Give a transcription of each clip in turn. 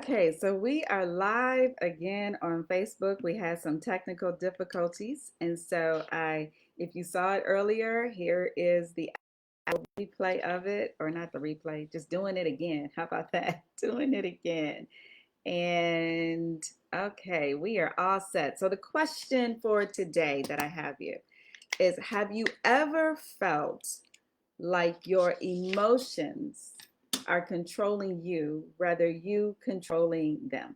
Okay, so we are live again on Facebook. We had some technical difficulties, and if you saw it earlier, here is the replay of it, or not the replay, just doing it again. How about that? Doing it again. And okay, we are all set. So the question for today that I have you is, have you ever felt like your emotions are controlling you rather you controlling them?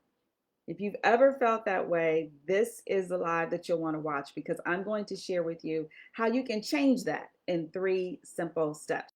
If you've ever felt that way, this is the live that you'll want to watch, because I'm going to share with you how you can change that in 3 simple steps.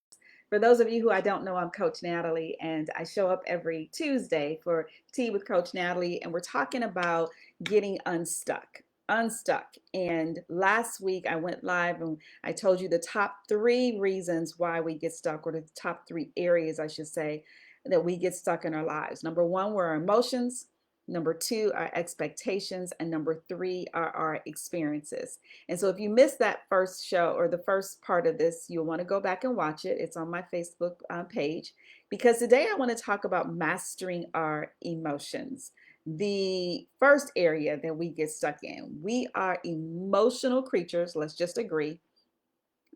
For those of you who I don't know, I'm Coach Natalie, and I show up every Tuesday for Tea with Coach Natalie, and we're talking about getting unstuck. Unstuck. And last week I went live and I told you the top 3 reasons why we get stuck, or the top 3 areas, I should say, that we get stuck in our lives. Number 1 were our emotions. Number 2 are expectations, and number 3 are our experiences. And so if you missed that first show, or the first part of this, you'll want to go back and watch it. It's on my Facebook page, because today I want to talk about mastering our emotions. The first area that we get stuck in, we are emotional creatures, let's just agree.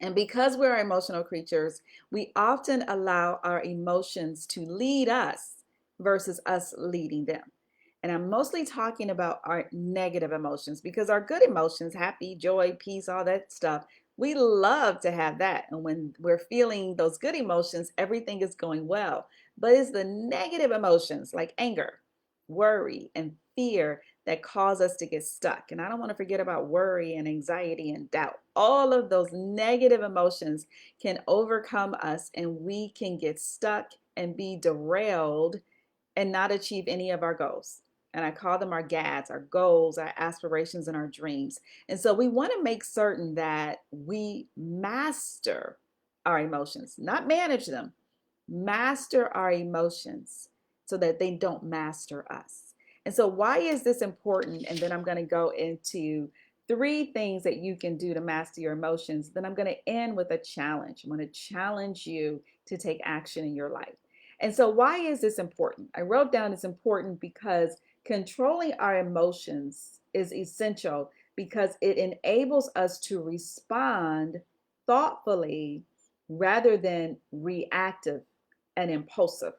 And because we're emotional creatures, we often allow our emotions to lead us versus us leading them. And I'm mostly talking about our negative emotions, because our good emotions, happy, joy, peace, all that stuff, we love to have that. And when we're feeling those good emotions, everything is going well. But it's the negative emotions like anger, worry, and fear that cause us to get stuck. And I don't want to forget about worry and anxiety and doubt. All of those negative emotions can overcome us, and we can get stuck and be derailed and not achieve any of our goals. And I call them our GADs, our goals, our aspirations, and our dreams. And so we want to make certain that we master our emotions, not manage them, master our emotions so that they don't master us. And so, why is this important? And then I'm going to go into 3 things that you can do to master your emotions. Then I'm going to end with a challenge. I'm going to challenge you to take action in your life. And so, why is this important? I wrote down it's important because controlling our emotions is essential, because it enables us to respond thoughtfully rather than reactive and impulsive,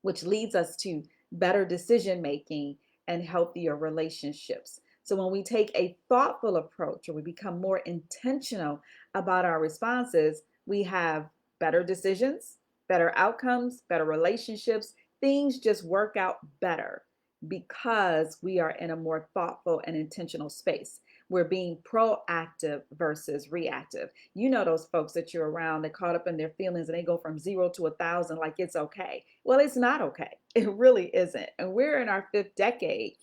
which leads us to better decision making and healthier relationships. So, when we take a thoughtful approach, or we become more intentional about our responses, we have better decisions, better outcomes, better relationships. Things just work out better because we are in a more thoughtful and intentional space. We're being proactive versus reactive. You know those folks that you're around that caught up in their feelings and they go from 0 to 1,000 like it's okay. Well, it's not okay. It really isn't. And we're in our 5th decade,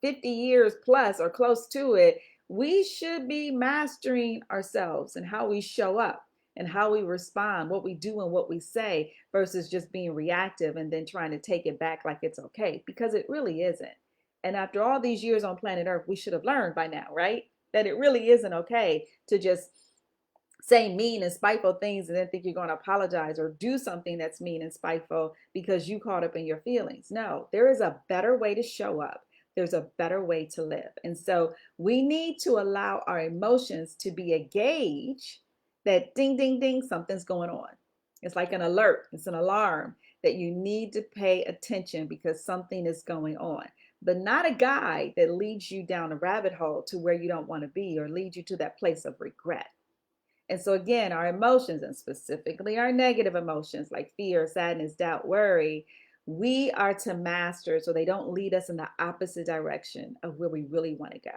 50 years plus or close to it. We should be mastering ourselves and how we show up and how we respond, what we do and what we say, versus just being reactive and then trying to take it back like it's okay, because it really isn't. And after all these years on planet Earth, we should have learned by now, right? That it really isn't okay to just say mean and spiteful things and then think you're going to apologize, or do something that's mean and spiteful because you caught up in your feelings. No, there is a better way to show up. There's a better way to live. And so we need to allow our emotions to be a gauge that ding, ding, ding, something's going on. It's like an alert, it's an alarm that you need to pay attention because something is going on, but not a guide that leads you down a rabbit hole to where you don't want to be, or leads you to that place of regret. And so, again, our emotions, and specifically our negative emotions like fear, sadness, doubt, worry, we are to master so they don't lead us in the opposite direction of where we really want to go.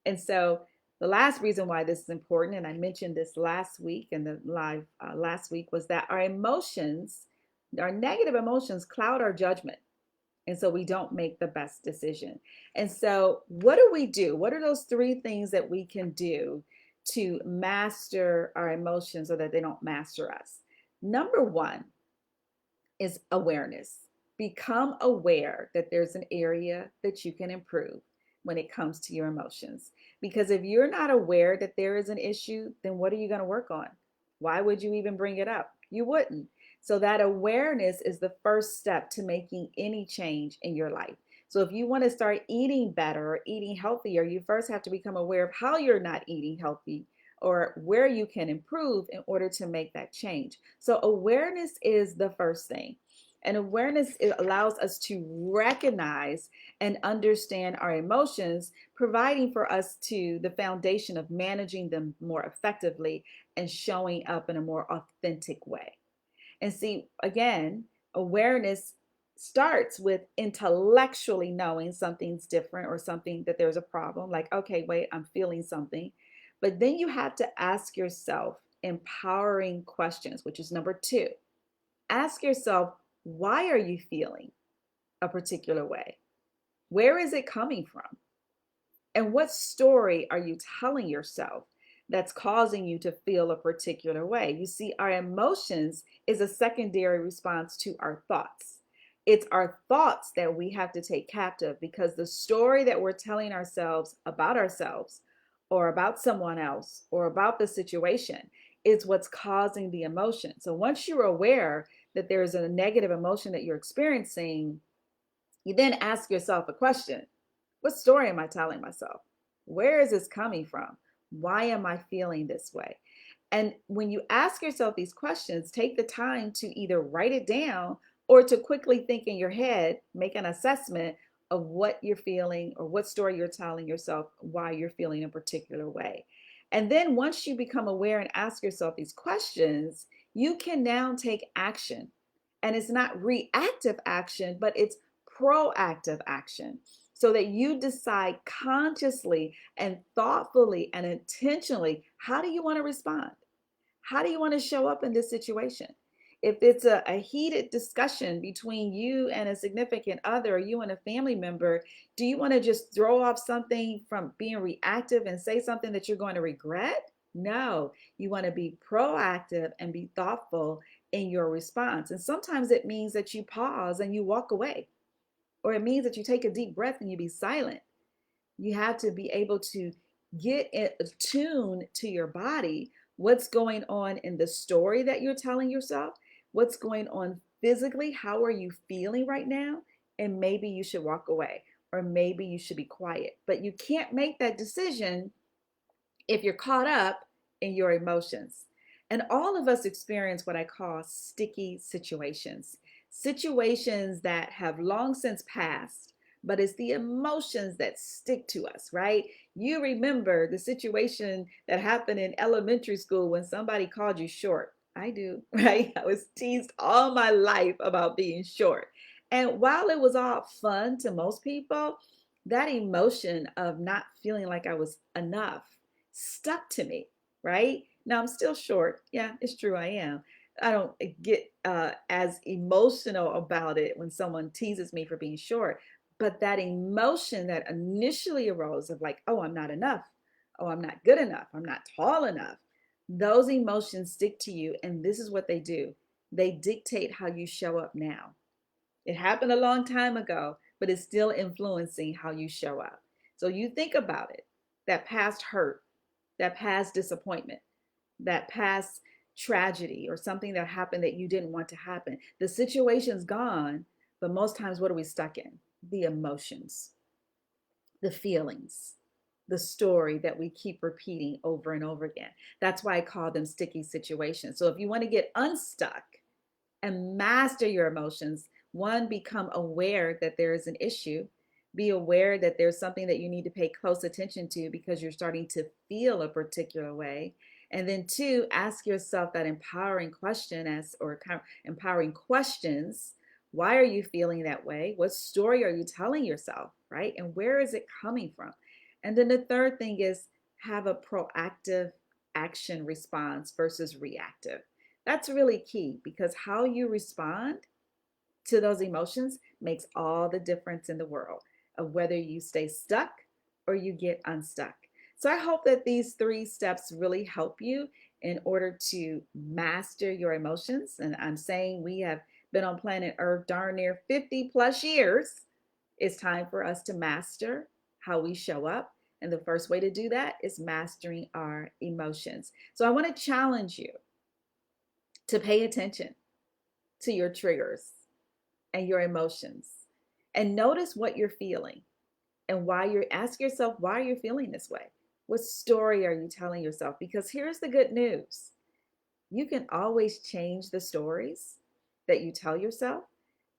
And so, the last reason why this is important, and I mentioned this last week in the live last week, was that our emotions, our negative emotions, cloud our judgment. And so we don't make the best decision. And so, what do we do? What are those 3 things that we can do to master our emotions so that they don't master us? Number 1 is awareness. Become aware that there's an area that you can improve when it comes to your emotions. Because if you're not aware that there is an issue, then what are you going to work on? Why would you even bring it up? You wouldn't. So that awareness is the first step to making any change in your life. So if you want to start eating better or eating healthier, you first have to become aware of how you're not eating healthy or where you can improve in order to make that change. So awareness is the first thing. And awareness, it allows us to recognize and understand our emotions, providing for us to the foundation of managing them more effectively and showing up in a more authentic way. And see, again, awareness starts with intellectually knowing something's different or something that there's a problem. Like, okay, wait, I'm feeling something. But then you have to ask yourself empowering questions, which is number two. Ask yourself, why are you feeling a particular way? Where is it coming from? And what story are you telling yourself that's causing you to feel a particular way? You see, our emotions is a secondary response to our thoughts. It's our thoughts that we have to take captive because the story that we're telling ourselves or about someone else or about the situation is what's causing the emotion. So once you're aware that there's a negative emotion that you're experiencing, you then ask yourself a question. What story am I telling myself? Where is this coming from? Why am I feeling this way? And when you ask yourself these questions, take the time to either write it down or to quickly think in your head, make an assessment of what you're feeling or what story you're telling yourself, why you're feeling a particular way. And then once you become aware and ask yourself these questions, you can now take action. And it's not reactive action, but it's proactive action so that you decide consciously and thoughtfully and intentionally, how do you want to respond? How do you want to show up in this situation? If it's a heated discussion between you and a significant other or you and a family member, do you want to just throw off something from being reactive and say something that you're going to regret? No, you want to be proactive and be thoughtful in your response. And sometimes it means that you pause and you walk away, or it means that you take a deep breath and you be silent. You have to be able to get attuned to your body, what's going on in the story that you're telling yourself, what's going on physically, how are you feeling right now, and maybe you should walk away or maybe you should be quiet. But you can't make that decision if you're caught up in your emotions. And all of us experience what I call sticky situations, situations that have long since passed, but it's the emotions that stick to us, right? You remember the situation that happened in elementary school when somebody called you short. I do, right? I was teased all my life about being short. And while it was all fun to most people, that emotion of not feeling like I was enough stuck to me, right? Now I'm still short. Yeah, it's true, I am. I don't get as emotional about it when someone teases me for being short. But that emotion that initially arose of like, oh, I'm not enough. Oh, I'm not good enough. I'm not tall enough. Those emotions stick to you. And this is what they do, they dictate how you show up now. It happened a long time ago, but it's still influencing how you show up. So you think about it, that past hurt, that past disappointment, that past tragedy, or something that happened that you didn't want to happen. The situation's gone, but most times, what are we stuck in? The emotions, the feelings, the story that we keep repeating over and over again. That's why I call them sticky situations. So if you want to get unstuck and master your emotions, one, become aware that there is an issue. Be aware that there's something that you need to pay close attention to because you're starting to feel a particular way. And then two, ask yourself that empowering question or empowering questions. Why are you feeling that way? What story are you telling yourself, right? And where is it coming from? And then the third thing is have a proactive action response versus reactive. That's really key because how you respond to those emotions makes all the difference in the world of whether you stay stuck or you get unstuck. So I hope that these three steps really help you in order to master your emotions. And I'm saying we have been on planet Earth darn near 50 plus years. It's time for us to master how we show up. And the first way to do that is mastering our emotions. So I want to challenge you to pay attention. to your triggers and your emotions and notice what you're feeling and why you're ask yourself why you're feeling this way. What story are you telling yourself? Because here's the good news. You can always change the stories that you tell yourself,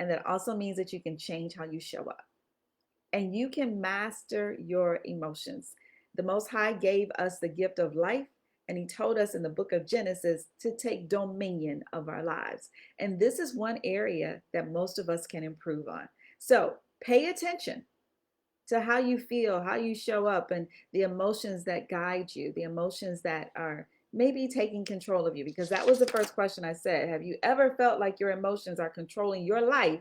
and that also means that you can change how you show up. And you can master your emotions. The Most High gave us the gift of life, and He told us in the book of Genesis to take dominion of our lives. And this is one area that most of us can improve on. So pay attention to how you feel, how you show up, and the emotions that guide you, the emotions that are maybe taking control of you. Because that was the first question I said. Have you ever felt like your emotions are controlling your life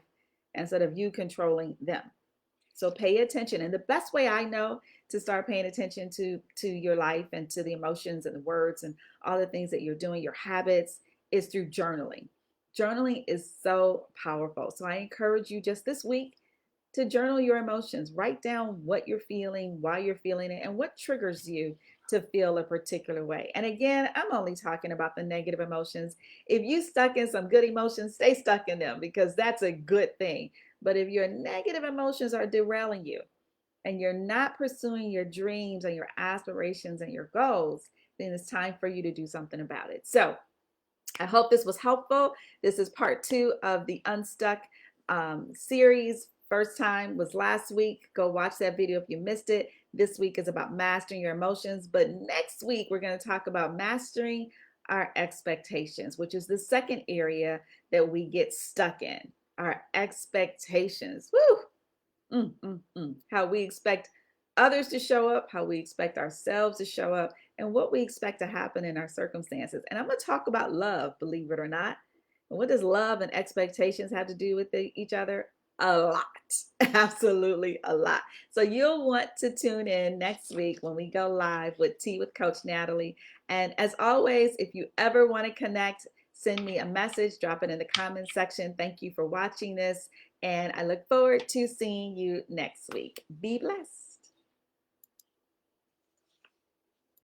instead of you controlling them? So pay attention. And the best way I know to start paying attention to your life and to the emotions and the words and all the things that you're doing, your habits, is through journaling. Journaling is so powerful. So I encourage you just this week to journal your emotions. Write down what you're feeling, why you're feeling it, and what triggers you to feel a particular way. And again, I'm only talking about the negative emotions. If you stuck in some good emotions, stay stuck in them because that's a good thing. But if your negative emotions are derailing you and you're not pursuing your dreams and your aspirations and your goals, then it's time for you to do something about it. So I hope this was helpful. This is part 2 of the Unstuck series. First time was last week. Go watch that video if you missed it. This week is about mastering your emotions. But next week, we're going to talk about mastering our expectations, which is the second area that we get stuck in. Our expectations. Woo! How we expect others to show up, how we expect ourselves to show up, and what we expect to happen in our circumstances. And I'm going to talk about love, believe it or not. And what does love and expectations have to do with each other? A lot. Absolutely a lot. So you'll want to tune in next week when we go live with Tea with Coach Natalie. And as always, if you ever want to connect, send me a message, drop it in the comments section. Thank you for watching this. And I look forward to seeing you next week. Be blessed.